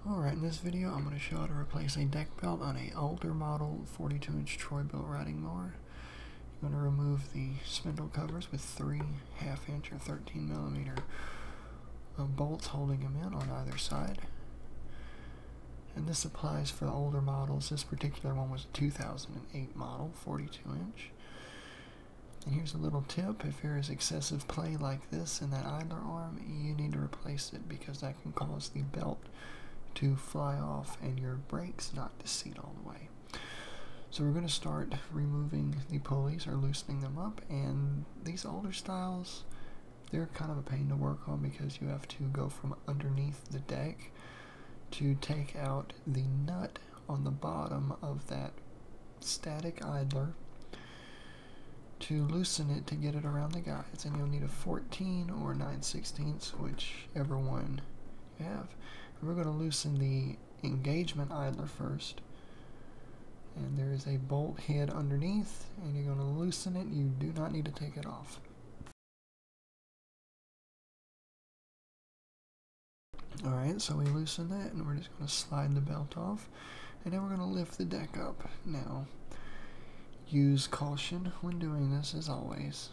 Alright, in this video I'm going to show how to replace a deck belt on an older model 42-inch Troy-Bilt riding mower. You're going to remove the spindle covers with 3 half-inch or 13mm bolts holding them in on either side. And this applies for the older models. This particular one was a 2008 model, 42-inch. And here's a little tip: if there is excessive play like this in that idler arm, you need to replace it because that can cause the belt to fly off and your brakes not to seat all the way. So we're going to start removing the pulleys or loosening them up, and these older styles, they're kind of a pain to work on because you have to go from underneath the deck to take out the nut on the bottom of that static idler to loosen it to get it around the guides, and you'll need a 14 or 9/16, whichever one you have. And we're going to loosen the engagement idler first, and there is a bolt head underneath, and you're going to loosen it. You do not need to take it off. Alright, so we loosen that, and we're just going to slide the belt off, and then we're going to lift the deck up. Now, use caution when doing this, as always.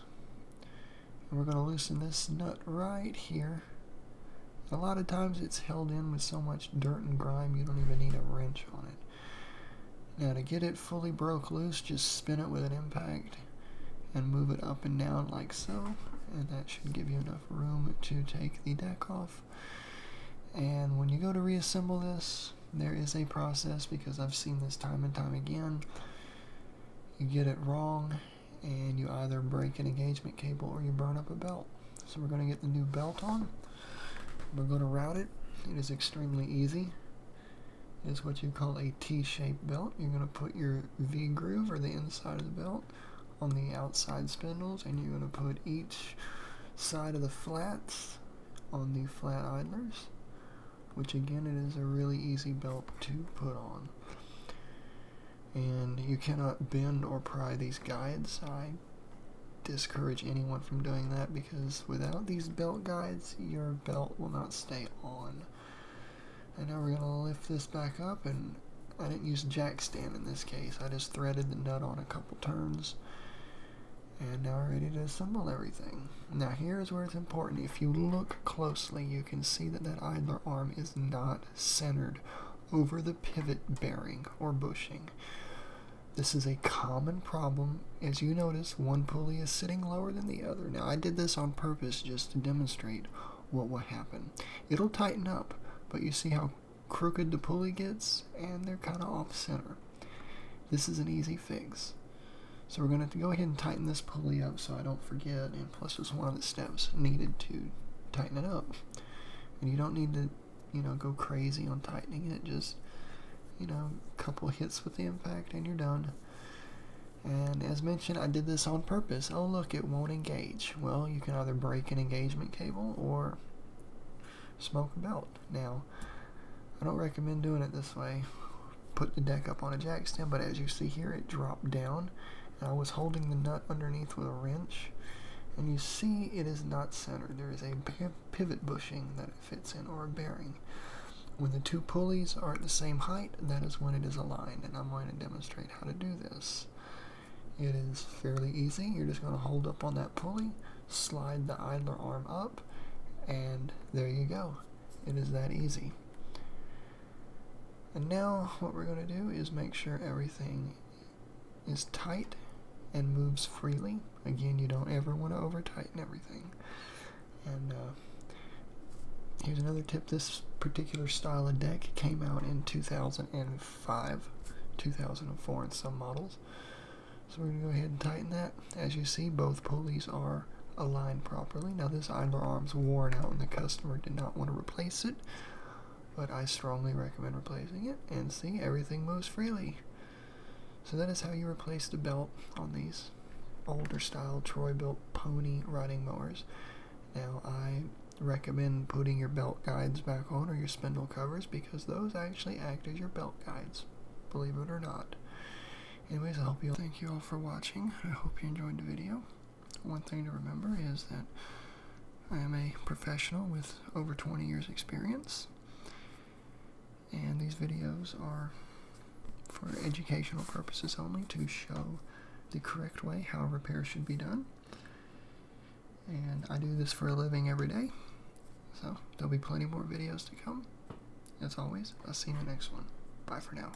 And we're going to loosen this nut right here. A lot of times it's held in with so much dirt and grime you don't even need a wrench on it. Now, to get it fully broke loose, just spin it with an impact and move it up and down like so, and that should give you enough room to take the deck off. And when you go to reassemble this, there is a process, because I've seen this time and time again. You get it wrong and you either break an engagement cable or you burn up a belt. So we're going to get the new belt on. We're going to route it. It is extremely easy. It is what you call a T-shaped belt. You're going to put your V-groove, or the inside of the belt, on the outside spindles, and you're going to put each side of the flats on the flat idlers, which again, it is a really easy belt to put on. And you cannot bend or pry these guides. I discourage anyone from doing that, because without these belt guides, your belt will not stay on. And now we're going to lift this back up, and I didn't use a jack stand in this case. I just threaded the nut on a couple turns, and now we're ready to assemble everything. Now here's where it's important. If you look closely, you can see that that idler arm is not centered over the pivot bearing or bushing. This is a common problem. As you notice, one pulley is sitting lower than the other. Now, I did this on purpose just to demonstrate what will happen. It'll tighten up, but you see how crooked the pulley gets, and they're kind of off center. This is an easy fix. So we're going to go ahead and tighten this pulley up so I don't forget, and plus it's one of the steps needed to tighten it up. And you don't need to, go crazy on tightening it. Just, a couple hits with the impact and you're done. And as mentioned, I did this on purpose. Oh look, it won't engage. Well, you can either break an engagement cable or smoke a belt. Now, I don't recommend doing it this way. Put the deck up on a jack stand, but as you see here, it dropped down, and I was holding the nut underneath with a wrench, and you see it is not centered. There is a pivot bushing that it fits in, or a bearing. When the two pulleys are at the same height, that is when it is aligned, and I'm going to demonstrate how to do this. It is fairly easy. You're just going to hold up on that pulley, slide the idler arm up, and there you go. It is that easy. And now what we're going to do is make sure everything is tight and moves freely. Again, you don't ever want to over-tighten everything. And here's another tip. This particular style of deck came out in 2005, 2004 in some models. So we're going to go ahead and tighten that. As you see, both pulleys are aligned properly. Now this idler arm's worn out and the customer did not want to replace it, but I strongly recommend replacing it. And see, everything moves freely. So that is how you replace the belt on these older style Troy-Bilt Pony riding mowers. Now I recommend putting your belt guides back on, or your spindle covers, because those actually act as your belt guides, believe it or not. Anyways, I hope thank you all for watching. I hope you enjoyed the video. One thing to remember is that I am a professional with over 20 years experience, And these videos are for educational purposes only, to show the correct way how repairs should be done. And I do this for a living every day, so there'll be plenty more videos to come. As always, I'll see you in the next one. Bye for now.